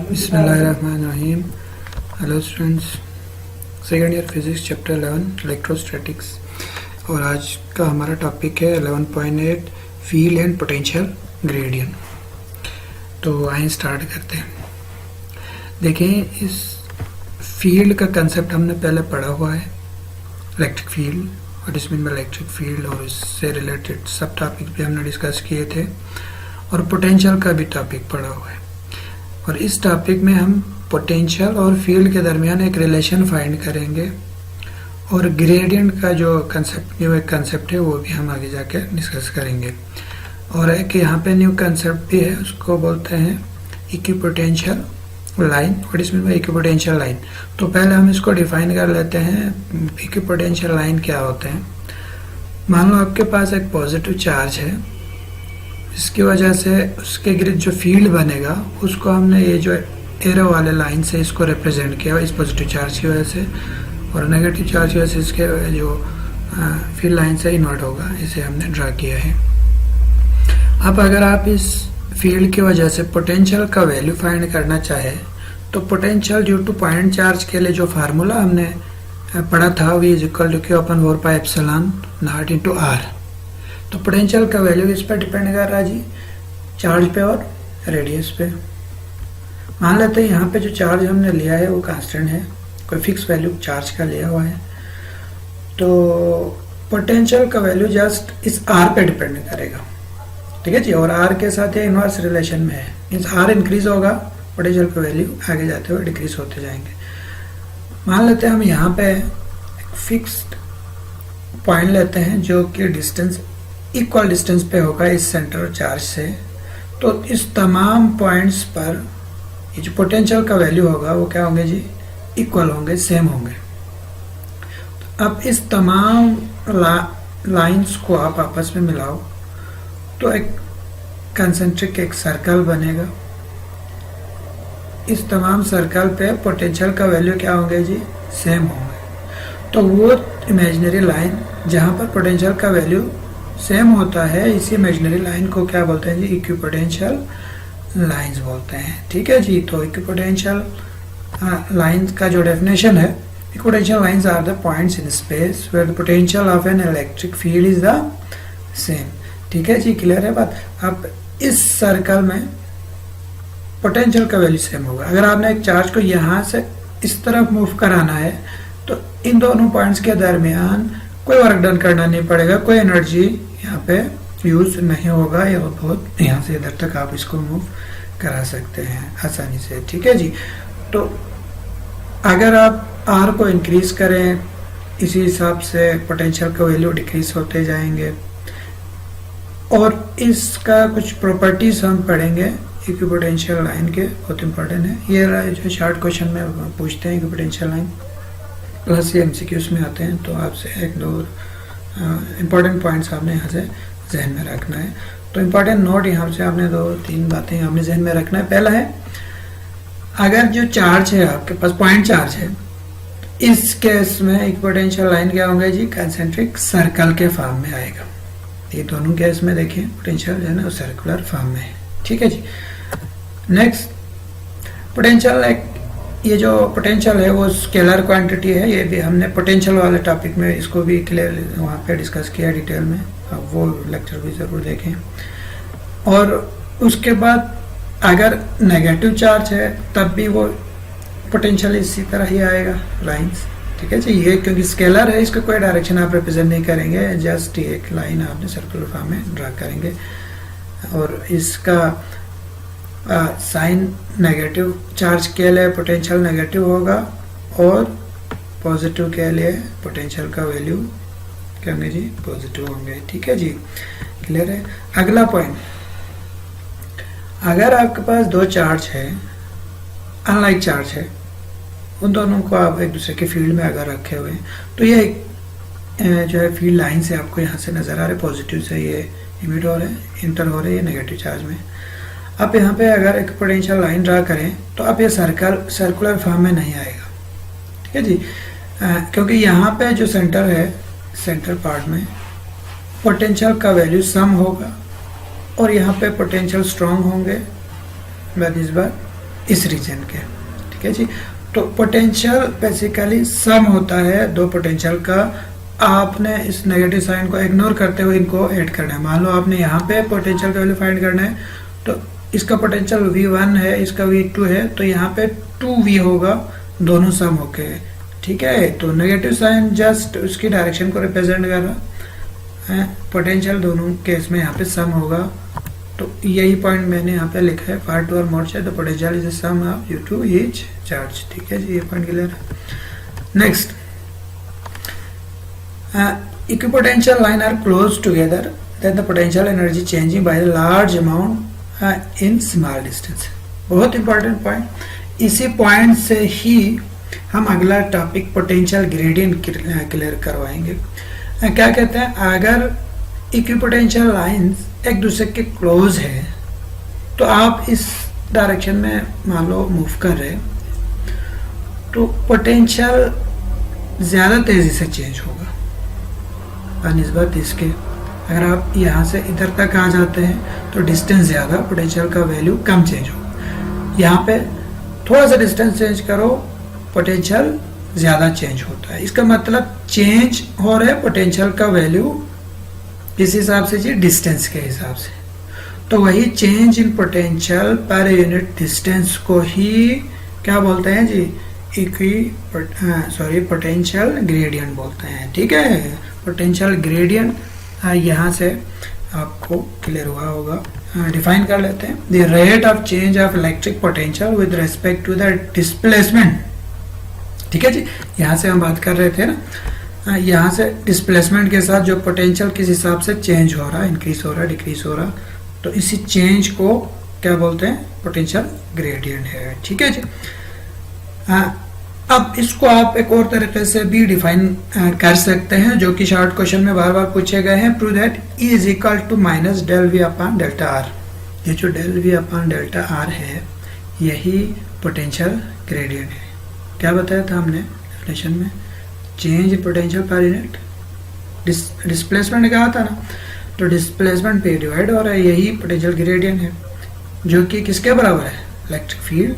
बिस्मिल्लाहिर्रहमानिर्रहीम। Hello students, second year physics chapter 11 electrostatics. और आज का हमारा टॉपिक है 11.8 फील्ड एंड पोटेंशियल ग्रेडियंट। तो आइए स्टार्ट करते हैं। देखें, इस फील्ड का कंसेप्ट हमने पहले पढ़ा हुआ है, इलेक्ट्रिक फील्ड और इसमें इलेक्ट्रिक फील्ड और इससे रिलेटेड सब टॉपिक भी हमने डिस्कस किए थे, और पोटेंशियल का भी टॉपिक पढ़ा हुआ है। और इस टॉपिक में हम पोटेंशियल और फील्ड के दरमियान एक रिलेशन फाइंड करेंगे, और ग्रेडियंट का जो कंसेप्ट है वो भी हम आगे जाके डिस्कस करेंगे। और एक यहाँ पे न्यू कंसेप्ट भी है, उसको बोलते हैं इक्विपोटेंशियल लाइन। और इसमें इक्विपोटेंशियल लाइन, तो पहले हम इसको डिफाइन कर लेते हैं। इक्विपोटेंशियल लाइन क्या होते हैं? मान लो आपके पास एक पॉजिटिव चार्ज है, इसकी वजह से उसके गिर्द जो फील्ड बनेगा उसको हमने ये जो एरो वाले लाइन से इसको रिप्रेजेंट किया इस पॉजिटिव चार्ज की वजह से, और नेगेटिव चार्ज की वजह से इसके जो फील्ड लाइन से इन्वर्ट होगा, इसे हमने ड्रा किया है। अब अगर आप इस फील्ड की वजह से पोटेंशियल का वैल्यू फाइंड करना चाहे तो potential due to point charge के लिए जो फार्मूला हमने पढ़ा था V is equal to Q upon 4 pi epsilon naught into R। तो पोटेंशियल का वैल्यू इस पर डिपेंड कर रहा है जी, चार्ज पे और रेडियस पे। मान लेते हैं यहाँ पे जो चार्ज हमने लिया है वो कांस्टेंट है, कोई फिक्स वैल्यू चार्ज का लिया हुआ है, तो पोटेंशियल का वैल्यू जस्ट इस R पे डिपेंड करेगा, ठीक है जी। और R के साथ ये इनवर्स रिलेशन में है, मीन्स R इंक्रीज होगा, पोटेंशियल का वैल्यू आगे जाते हुए डिक्रीज होते जाएंगे। मान लेते हैं हम यहाँ पे फिक्स्ड पॉइंट लेते हैं जो कि डिस्टेंस इक्वल डिस्टेंस पे होगा इस सेंटर चार्ज से, तो इस तमाम पॉइंट्स पर ये जो पोटेंशियल का वैल्यू होगा वो क्या होंगे जी, इक्वल होंगे, सेम होंगे। तो अब इस तमाम लाइंस को आप आपस में मिलाओ तो एक कंसेंट्रिक एक सर्कल बनेगा। इस तमाम सर्कल पे पोटेंशियल का वैल्यू क्या होंगे जी, सेम होंगे। तो वो इमेजिनरी लाइन जहाँ पर पोटेंशियल का वैल्यू सेम होता है, इसी इमेजिनरी लाइन को क्या बोलते हैं जी, इक्विपोटेंशियल लाइंस बोलते हैं, ठीक है जी। तो इक्विपोटेंशियल लाइंस का जो डेफिनेशन है, equipotential lines are the points in space where the potential of an electric field is the same, ठीक है जी। क्लियर है बात? अब इस सर्कल में पोटेंशियल का वैल्यू सेम होगा। अगर आपने एक चार्ज को यहाँ से इस तरफ मूव कराना है तो इन दोनों पॉइंट्स के दरमियान कोई वर्क डन करना नहीं पड़ेगा, कोई एनर्जी यहाँ पे यूज नहीं होगा, या बहुत यहाँ से इधर तक आप इसको मूव करा सकते हैं आसानी से, ठीक है जी। तो अगर आप R को इंक्रीज करें, इसी हिसाब से पोटेंशियल का वैल्यू डिक्रीज होते जाएंगे। और इसका कुछ प्रॉपर्टीज हम पढ़ेंगे इक्विपोटेंशियल लाइन के, बहुत इंपॉर्टेंट है ये जो शॉर्ट क्वेश्चन में पूछते हैं इक्विपोटेंशियल लाइन, प्लस ये MCQs में आते हैं। तो आपसे एक दो इम्पॉर्टेंट पॉइंट्स आपने यहाँ से जहन में रखना है। तो इम्पॉर्टेंट नोट यहाँ से आपने 2-3 बातें आपने जहन में रखना है। पहला है, अगर जो चार्ज है आपके पास पॉइंट चार्ज है, इस केस में इक्विपोटेंशियल लाइन क्या होंगे जी, कंसेंट्रिक सर्कल के फॉर्म में आएगा। ये दोनों केस में देखिए पोटेंशियल जो है ना सर्कुलर फॉर्म में है, ठीक है जी। नेक्स्ट, पोटेंशियल ये जो पोटेंशियल है वो स्केलर क्वांटिटी है, ये भी हमने पोटेंशियल वाले टॉपिक में इसको भी क्लियर वहाँ पे डिस्कस किया डिटेल में, अब वो लेक्चर भी ज़रूर देखें। और उसके बाद अगर नेगेटिव चार्ज है तब भी वो पोटेंशियल इसी तरह ही आएगा, लाइंस, ठीक है जी। ये क्योंकि स्केलर है, इसका कोई डायरेक्शन आप रिप्रेजेंट नहीं करेंगे, जस्ट एक लाइन आपने सर्कुलर फॉर्म में ड्रा करेंगे। और इसका साइन नेगेटिव चार्ज के लिए पोटेंशियल नेगेटिव होगा, और पॉजिटिव के लिए पोटेंशियल का वैल्यू क्या होंगे जी, पॉजिटिव होंगे, ठीक है जी। क्लियर है? अगला पॉइंट, अगर आपके पास दो चार्ज है, अनलाइक चार्ज है, उन दोनों को आप एक दूसरे के फील्ड में अगर रखे हुए हैं, तो ये जो है फील्ड लाइन से आपको यहाँ से नजर आ रहे, पॉजिटिव से ये इमिट हो रहे हैं, इंटर हो रहे हैं नेगेटिव चार्ज में। आप यहाँ पे अगर एक पोटेंशियल लाइन ड्रा करें तो आप ये सर्कुलर फॉर्म में नहीं आएगा, ठीक है जी। क्योंकि यहाँ पे जो सेंटर है, सेंटर पार्ट में पोटेंशियल का वैल्यू सम होगा, और यहाँ पे पोटेंशियल स्ट्रॉन्ग होंगे, इस बार इस रीजन के, ठीक है जी। तो पोटेंशियल बेसिकली सम होता है दो पोटेंशियल का। आपने इस नेगेटिव साइन को इग्नोर करते हुए इनको ऐड करना है। मान लो आपने यहाँ पे पोटेंशियल का वैल्यू फाइंड करना है, तो इसका पोटेंशियल V1 है, इसका V2 है, तो यहाँ पे 2V होगा, दोनों सम होके, ठीक है। तो नेगेटिव साइन जस्ट उसकी डायरेक्शन को रिप्रेजेंट कर रहा है, पोटेंशियल दोनों केस में यहाँ पे सम होगा। तो यही पॉइंट मैंने यहाँ पे लिखा है, for two or more charge the potential is the sum of you to each charge, ठीक है जी, ये पॉइंट क्लियर है। Next, equipotential line are close together, then the potential energy changing by a large amount in small distance। बहुत important point. इसी point से ही हम अगला टॉपिक पोटेंशियल ग्रेडियंट क्लियर करवाएंगे। क्या कहते हैं, अगर इक्विपोटेंशियल लाइंस एक दूसरे के क्लोज है, तो आप इस डायरेक्शन में मान लो मूव कर रहे, तो पोटेंशियल ज़्यादा तेज़ी से चेंज होगा निस्बत इसके। अगर आप यहाँ से इधर तक आ जाते हैं तो डिस्टेंस ज़्यादा, पोटेंशियल का वैल्यू कम चेंज होगा। यहाँ पे थोड़ा सा डिस्टेंस चेंज करो, पोटेंशियल ज़्यादा चेंज होता है। इसका मतलब चेंज हो रहा है पोटेंशियल का वैल्यू किस हिसाब से जी, डिस्टेंस के हिसाब से। तो वही change in potential per unit distance को ही क्या बोलते हैं जी, पोटेंशियल ग्रेडियंट बोलते हैं, ठीक है। पोटेंशियल ग्रेडियंट यहाँ से आपको क्लियर हुआ होगा। डिफाइन कर लेते हैं, the rate of change of electric potential with respect to the displacement, ठीक है जी। यहाँ से हम बात कर रहे थे ना, यहाँ से डिस्प्लेसमेंट के साथ जो पोटेंशियल किस हिसाब से चेंज हो रहा है, इंक्रीज हो रहा है, डिक्रीज हो रहा, तो इसी चेंज को क्या बोलते हैं, पोटेंशियल ग्रेडियंट है, ठीक है जी। अब इसको आप एक और तरीके से भी डिफाइन कर सकते हैं, जो कि शॉर्ट क्वेश्चन में बार बार पूछे गए हैं। Prove that E is equal to minus del V upon delta R. ये जो del V upon delta R है, यही पोटेंशियल ग्रेडियंट है। क्या बताया था हमने डेफिनेशन में, change in potential per unit displacement कहा था ना, तो डिस्प्लेसमेंट पे डिवाइड हो रहा है, यही पोटेंशियल ग्रेडियंट है, जो कि किसके बराबर है, इलेक्ट्रिक फील्ड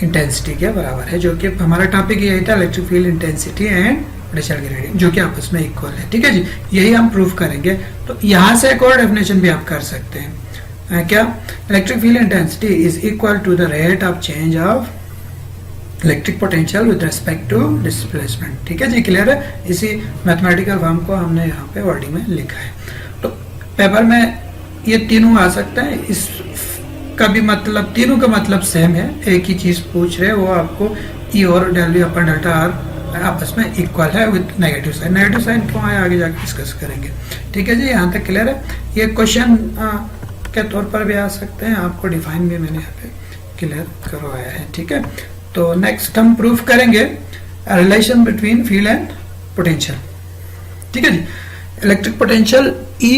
इंटेंसिटी के बराबर है, जो कि हमारा टॉपिक यही था, electric field intensity and potential gradient, जो कि आपस में इक्वल है, ठीक है जी। यही हम प्रूफ करेंगे। तो यहाँ से एक और डेफिनेशन भी आप कर सकते हैं, क्या, electric field intensity is equal to the rate of change of electric potential with respect to displacement, ठीक है जी, क्लियर है। इसी मैथमेटिकल फॉर्म को हमने यहाँ पे वर्डिंग में लिखा है। तो पेपर में ये तीनों आ सकता है, इस का भी मतलब, तीनों का मतलब सेम है, एक ही चीज पूछ रहे हैं, वो आपको E और del V upon delta R आपस में इक्वल है with negative sign. Negative sign क्यों है आगे जाकर डिस्कस करेंगे, ठीक है जी। यहाँ तक क्लियर है। ये क्वेश्चन के तौर पर भी आ सकते हैं, आपको डिफाइन भी मैंने यहाँ पे क्लियर करवाया है, ठीक है। तो नेक्स्ट हम प्रूफ करेंगे relation between field and potential, ठीक है जी। Electric potential E,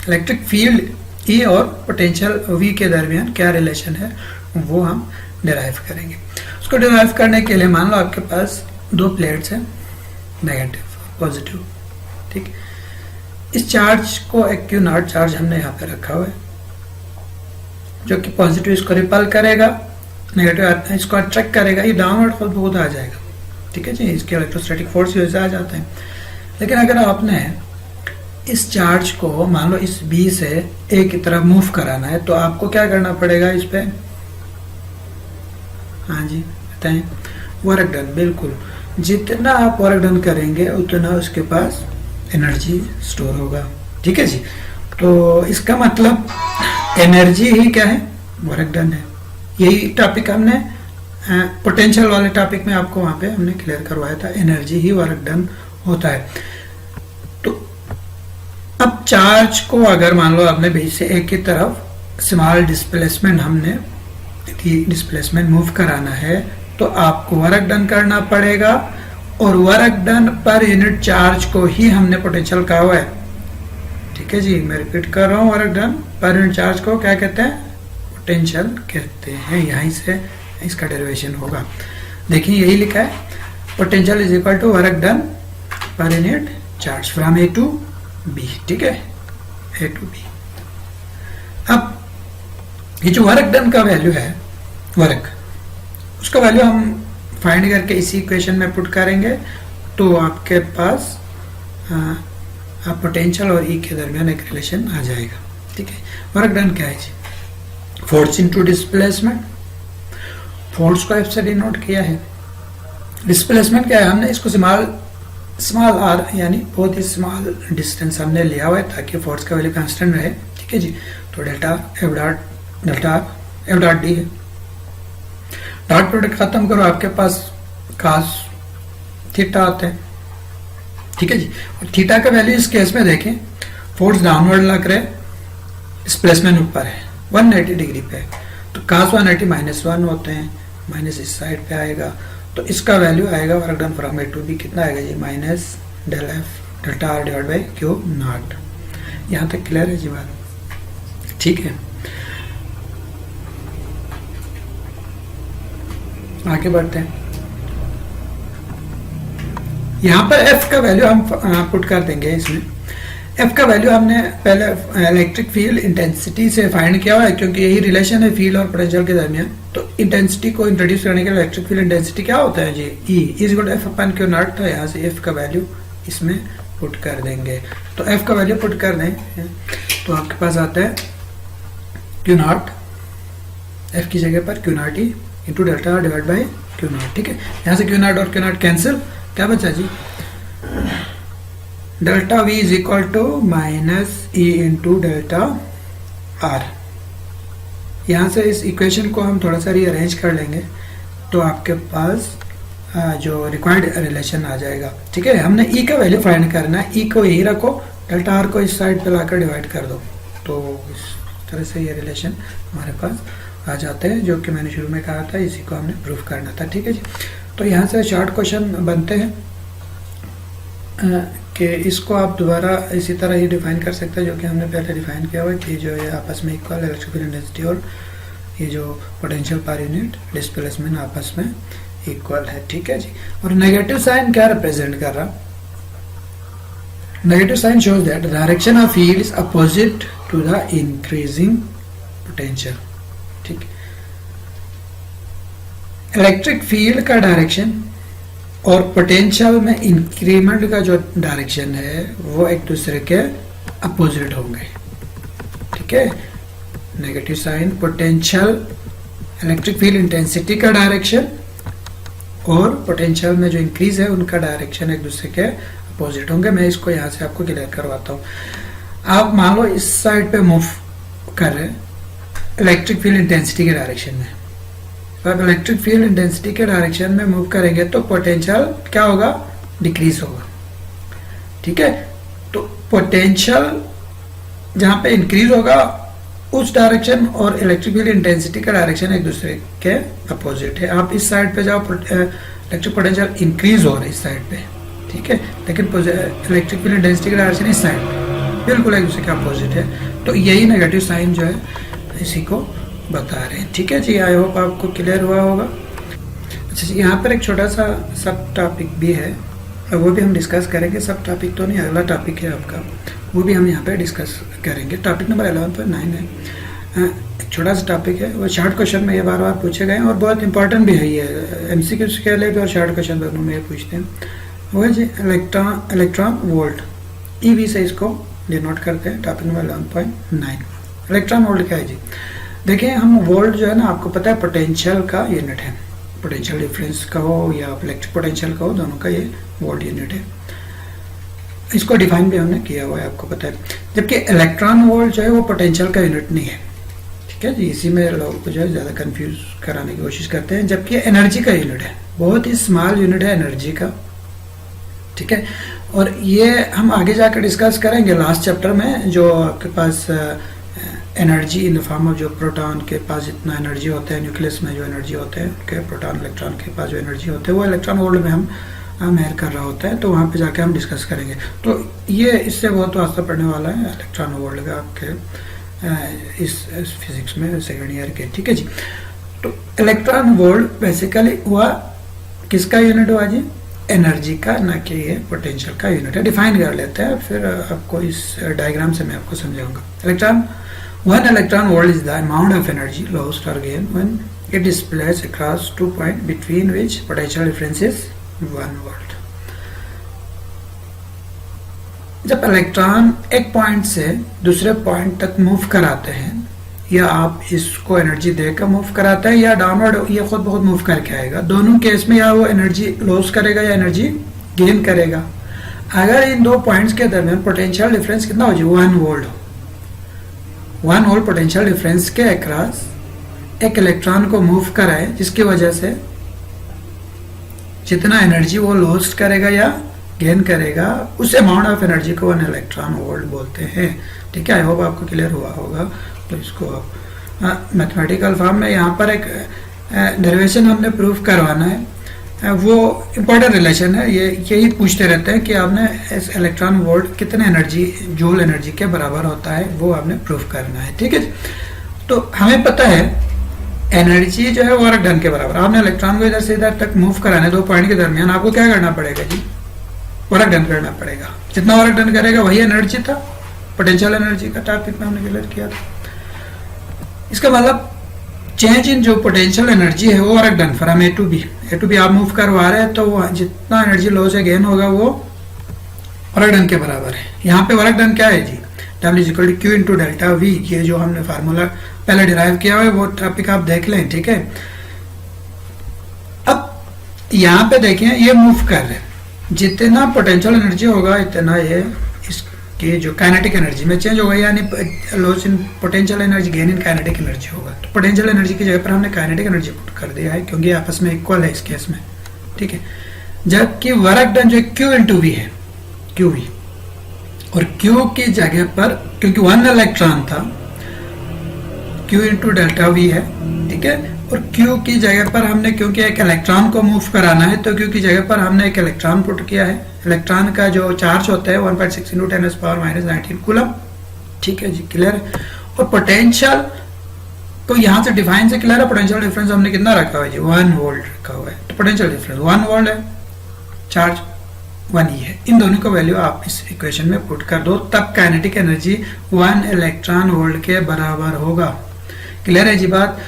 electric field E और पोटेंशियल V के दरमियान क्या रिलेशन है, वो हम डिराइव करेंगे। उसको डिराइव करने के लिए मान लो आपके पास दो प्लेट्स हैं, नेगेटिव और पॉजिटिव, ठीक। इस चार्ज को एक क्यू नॉट चार्ज हमने यहाँ पे रखा हुआ है, जो कि पॉजिटिव इसको रिपल करेगा, नेगेटिव इसको अट्रैक्ट करेगा, ये डाउनवर्ड फोर्स बहुत आ जाएगा, ठीक है जी। इसके इलेक्ट्रोस्टैटिक फोर्स यूज आ जाते हैं। लेकिन अगर आपने इस चार्ज को मान लो इस B से A की तरफ मूव कराना है, तो आपको क्या करना पड़ेगा इस पे, हाँ जी बताएं, वर्क डन। बिल्कुल, जितना आप वर्क डन करेंगे उतना उसके पास एनर्जी स्टोर होगा, ठीक है जी। तो इसका मतलब एनर्जी ही क्या है, वर्क डन है। यही टॉपिक हमने पोटेंशियल वाले टॉपिक में आपको वहां पे हमने क्लियर करवाया था, एनर्जी ही वर्क डन होता है। अब चार्ज को अगर मान लो आपने B से A की तरफ स्मॉल डिस्प्लेसमेंट, हमने डिस्प्लेसमेंट मूव कराना है, तो आपको वर्क डन करना पड़ेगा, और work done per unit charge को ही हमने पोटेंशियल कहा हुआ है, ठीक है जी। मैं रिपीट कर रहा हूँ, work done per unit charge को क्या कहते हैं, पोटेंशियल कहते हैं। यहीं से इसका डेरिवेशन होगा, देखिए यही लिखा है, potential is equal to work done per unit charge from A to B, ठीक है, A टू B। अब ये जो वर्क डन का वैल्यू है, वर्क, उसका वैल्यू हम फाइंड करके इसी इक्वेशन में पुट करेंगे, तो आपके पास पोटेंशियल और ई के दरमियान एक रिलेशन आ जाएगा। ठीक है, वर्क डन क्या है जी? Force into displacement. फोर्स को एफ से डिनोट किया है। डिस्प्लेसमेंट क्या है? हमने इसको स्मॉल आर यानी बहुत ही स्मॉल डिस्टेंस हमने लिया हुआ है ताकि फोर्स का वैल्यू कांस्टेंट रहे। ठीक है जी, तो डेल्टा एफ डॉट डी है। डॉट प्रोडक्ट खत्म करो, आपके पास कास थीटा आता है। ठीक है जी, और थीटा का वैल्यू इस केस में देखें, फोर्स डाउनवर्ड लग रहा है, डिस्प्लेसमेंट ऊपर है, 180 डिग्री पे, तो कास 180 -1 होते हैं, माइनस इस साइड पे आएगा, तो इसका वैल्यू आएगा work done from A to B कितना आएगा जी? Minus del F delta R divide by Q naught. यहाँ तक क्लियर है जी बात? ठीक है, आगे बढ़ते हैं। यहाँ पर एफ का वैल्यू हम पुट कर देंगे इसमें। एफ का वैल्यू हमने पहले इलेक्ट्रिक फील्ड इंटेंसिटी से फाइंड किया हुआ है, क्योंकि यही रिलेशन है फील्ड और पोटेंशियल के दरमियान। तो इंटेंसिटी को इंट्रोड्यूस करने के लिए इलेक्ट्रिक फील्ड इंटेंसिटी क्या होता है जी? E is equal to F upon Q naught. तो यहाँ से एफ का वैल्यू इसमें पुट कर देंगे, तो एफ का वैल्यू पुट कर दें तो आपके पास आता है क्यू नॉट, एफ की जगह पर Q naught E into delta divide by Q naught. ठीक है, यहाँ से क्यू नॉट और क्यू नॉट कैंसिल, क्या बचा जी? Delta V is equal to minus E into delta R. यहाँ से इस इक्वेशन को हम थोड़ा सा रीअरेंज कर लेंगे तो आपके पास जो रिक्वायर्ड रिलेशन आ जाएगा। ठीक है, हमने ई का वैल्यू फाइंड करना है, ई को यही रखो, डेल्टा आर को इस साइड पे लाकर डिवाइड कर दो, तो इस तरह से ये रिलेशन हमारे पास आ जाते हैं, जो कि मैंने शुरू में कहा था, इसी को हमने प्रूफ करना था। ठीक है जी, तो यहाँ से शॉर्ट क्वेश्चन बनते हैं कि इसको आप दोबारा इसी तरह ही डिफाइन कर सकते हैं जो कि हमने पहले डिफाइन किया हुआ है कि जो ये आपस में इक्वल इलेक्ट्रिक फील्ड इंटेंसिटी और ये जो पोटेंशियल पर यूनिट डिस्प्लेसमेंट आपस में इक्वल है। ठीक है जी, और नेगेटिव साइन क्या रिप्रेजेंट कर रहा? Negative sign shows that the direction of field is opposite to the increasing potential. ठीक, इलेक्ट्रिक फील्ड का डायरेक्शन और पोटेंशियल में इंक्रीमेंट का जो डायरेक्शन है वो एक दूसरे के अपोजिट होंगे। ठीक है, negative sign potential electric field intensity का डायरेक्शन और पोटेंशियल में जो इंक्रीज है उनका डायरेक्शन एक दूसरे के अपोजिट होंगे। मैं इसको यहाँ से आपको क्लियर करवाता हूँ। आप मान लो इस साइड पे मूव कर रहे हैं इलेक्ट्रिक फील्ड इंटेंसिटी के डायरेक्शन में, तो आप इलेक्ट्रिक फील्ड इंटेंसिटी के डायरेक्शन में मूव करेंगे तो पोटेंशियल क्या होगा? डिक्रीज होगा। ठीक है, तो पोटेंशियल जहां पे इंक्रीज होगा उस डायरेक्शन और इलेक्ट्रिक फील्ड इंटेंसिटी का डायरेक्शन एक दूसरे के अपोजिट है। आप इस साइड पे जाओ, इलेक्ट्रिक पोटेंशियल इंक्रीज हो रहा है इस साइड पे, ठीक है, लेकिन इलेक्ट्रिक फील्ड इंटेंसिटी का डायरेक्शन इस साइड बिल्कुल एक दूसरे के अपोजिट है। तो यही नेगेटिव साइन जो है इसी को बता रहे हैं। ठीक है जी, आई होप आपको क्लियर हुआ होगा। अच्छा जी, यहाँ पर एक छोटा सा सब टॉपिक भी है, वो भी हम डिस्कस करेंगे। सब टॉपिक तो नहीं, अगला टॉपिक है आपका, वो भी हम यहाँ पे डिस्कस करेंगे। टॉपिक नंबर 11.9 है, एक छोटा सा टॉपिक है, वो शॉर्ट क्वेश्चन में ये बार बार पूछे गए हैं और बहुत इंपॉर्टेंट भी है। ये MCQ के लिए भी और शॉर्ट क्वेश्चन दोनों में ये पूछते हैं। वो है जी इलेक्ट्रॉन वोल्ट, EV से इसको डिनोट करते हैं। टॉपिक नंबर 11.9 इलेक्ट्रॉन वोल्ट क्या है जी? देखिए, हम वोल्ट जो है ना, आपको पता है पोटेंशियल का यूनिट है। पोटेंशियल डिफरेंस का हो या इलेक्ट्रिक पोटेंशियल का हो, दोनों का ये वोल्ट यूनिट है। इसको डिफाइन भी हमने किया हुआ है, आपको पता है। जबकि इलेक्ट्रॉन वोल्ट जो है वो पोटेंशियल का यूनिट नहीं है। ठीक है जी, इसी में लोगों को जो है ज़्यादा कंफ्यूज कराने की कोशिश करते हैं, जबकि एनर्जी का यूनिट है, बहुत ही स्मॉल यूनिट है एनर्जी का। ठीक है, और ये हम आगे जाकर डिस्कस करेंगे लास्ट चैप्टर में। जो आपके पास energy in the form of जो प्रोटॉन के पास जितना एनर्जी होता है, न्यूक्लियस में जो एनर्जी होते हैं उनके, प्रोटॉन इलेक्ट्रॉन के पास जो एनर्जी होते हैं वो इलेक्ट्रॉन वोल्ट में हम मेयर कर रहा होता है, तो वहाँ पे जाके हम डिस्कस करेंगे। तो ये इससे बहुत वास्ता पड़ने वाला है इलेक्ट्रॉन वोल्ट का आपके इस फिजिक्स में सेकेंड ईयर के। ठीक है जी, तो इलेक्ट्रॉन वोल्ट बेसिकली हुआ किसका यूनिट हुआ जी? एनर्जी का, ना कि ये पोटेंशियल का यूनिट है। डिफाइन कर लेते हैं, फिर आपको इस डायग्राम से मैं आपको समझाऊंगा। Electron 1 electron volt is the amount of energy lost or gained when it displays across 2 points between which potential difference is 1 volt. जब इलेक्ट्रॉन एक पॉइंट से दूसरे पॉइंट तक मूव कराते हैं, या आप इसको एनर्जी देकर मूव कराते हैं या डाउनवर्ड ये खुद बहुत मूव करके आएगा, दोनों केस में या वो एनर्जी लॉस करेगा या एनर्जी गेन करेगा। अगर इन दो पॉइंट्स के दरमियान पोटेंशियल डिफरेंस कितना हो जाए 1 वोल्ट, 1 वोल्ट पोटेंशियल डिफरेंस के अक्रॉस एक इलेक्ट्रॉन को मूव कराए, जिसकी वजह से जितना एनर्जी वो लॉस करेगा या गेन करेगा, उस अमाउंट ऑफ एनर्जी को 1 इलेक्ट्रॉन वोल्ट बोलते हैं। ठीक है, आई होप आपको क्लियर हुआ होगा। तो इसको आप मैथमेटिकल फॉर्म में यहाँ पर एक डेरिवेशन हमने प्रूफ करवाना है, वो इम्पोर्टेंट रिलेशन है। ये यही पूछते रहते हैं कि आपने इस इलेक्ट्रॉन वोल्ट कितने एनर्जी जूल एनर्जी के बराबर होता है, वो आपने प्रूफ करना है। ठीक है, तो हमें पता है एनर्जी जो है वर्क डन के बराबर। आपने इलेक्ट्रॉन को इधर से इधर तक मूव कराने दो पॉइंट के दरमियान, आपको क्या करना पड़ेगा जी, वर्क डन करना पड़ेगा। जितना वर्क डन करेगा वही एनर्जी था, पोटेंशियल एनर्जी का टॉपिक में हमने क्लियर किया था। इसका मतलब चेंज इन जो पोटेंशियल एनर्जी है वो work done from A to B आप मूव करवा रहे हैं, तो वो जितना एनर्जी लॉस या गेन होगा वो वर्क डन के बराबर है। यहाँ पे वर्क डन क्या है जी, W is equal to Q into delta V. ये जो हमने फार्मूला पहले डिराइव किया हुआ है वो टॉपिक आप देख लें। ठीक है, अब यहाँ पे देखें ये मूव कर रहे हैं, जितना पोटेंशियल एनर्जी होगा इतना ये इसकी जो काइनेटिक एनर्जी में चेंज होगा, यानी loss in potential energy gain in kinetic energy होगा। तो पोटेंशियल एनर्जी की जगह पर हमने काइनेटिक एनर्जी पुट कर दिया है, क्योंकि आपस में इक्वल है इस केस में। ठीक है, जबकि वर्क डन जो क्यू इंटू वी है, क्यू वी, और क्यू की जगह पर क्योंकि 1 इलेक्ट्रॉन था, क्यू इंटू डेल्टा वी है। ठीक है, और क्यू की जगह पर हमने क्योंकि एक इलेक्ट्रॉन को मूव कराना है, तो क्यू की जगह पर हमने एक इलेक्ट्रॉन पुट किया है। इलेक्ट्रॉन का जो चार्ज होता है 1.6 × 10⁻⁻19 कूलम। ठीक है जी, क्लियर है। और पोटेंशियल तो यहाँ से डिफाइन से क्लियर है, पोटेंशियल डिफरेंस हमने कितना रखा हुआ है जी, 1 वोल्ट रखा हुआ है। तो पोटेंशियल डिफरेंस 1 वोल्ट है, चार्ज 1 ही है। इन दोनों का वैल्यू आप इस इक्वेशन में पुट कर दो, तब काइनेटिक एनर्जी 1 इलेक्ट्रॉन वोल्ट के बराबर होगा। क्लियर है जी बात।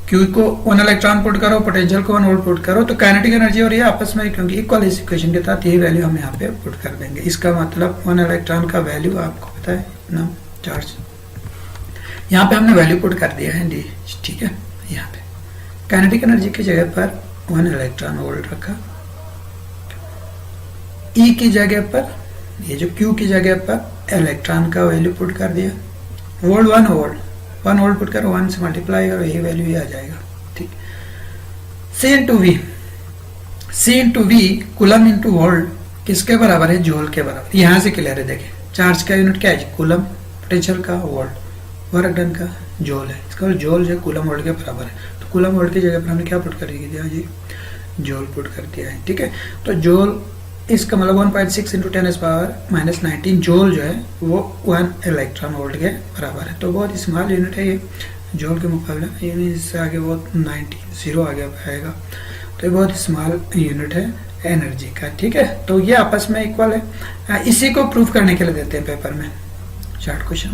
क्यू को 1 इलेक्ट्रॉन पुट करो, पोटेंशियल को 1 वोल्ट पुट करो, तो काइनेटिक एनर्जी और ये आपस में क्योंकि इक्वल इस इक्वेशन के तहत यही वैल्यू हम यहाँ पे पुट कर देंगे। इसका मतलब 1 इलेक्ट्रॉन का वैल्यू आपको पता है ना, चार्ज यहाँ पे हमने वैल्यू पुट कर दिया है डी। ठीक है, यहाँ पे काइनेटिक एनर्जी की जगह पर 1 इलेक्ट्रॉन वोल्ट रखा, ई की जगह पर ये जो क्यू की जगह पर इलेक्ट्रॉन का वैल्यू पुट कर दिया, वोल्ट 1 वोल्ट पुट करो, 1 से मल्टीप्लाई करो, यही वैल्यू ही आ जाएगा। ठीक, C into V coulomb into volt किसके बराबर है, जूल के बराबर। यहाँ से क्लियर है, देखें चार्ज का यूनिट क्या है, कूलम, पोटेंशियल का वोल्ट, वर्क डन का जूल है। इसका जूल जो कूलम वोल्ट के बराबर है, तो कूलम वोल्ट की जगह पर हमने क्या पुट कर दिया जी, जूल पुट कर दिया है। ठीक है, तो जूल इसका मतलब 1.6 × 10⁻⁻19 जूल जो है वो 1 इलेक्ट्रॉन वोल्ट के बराबर है। तो बहुत स्मॉल यूनिट है ये जूल के मुकाबले, यानी इससे आगे बहुत 0 आगे आएगा, तो ये बहुत स्मॉल यूनिट है एनर्जी का। ठीक है, तो ये आपस में इक्वल है। इसी को प्रूफ करने के लिए देते हैं पेपर में शॉर्ट क्वेश्चन।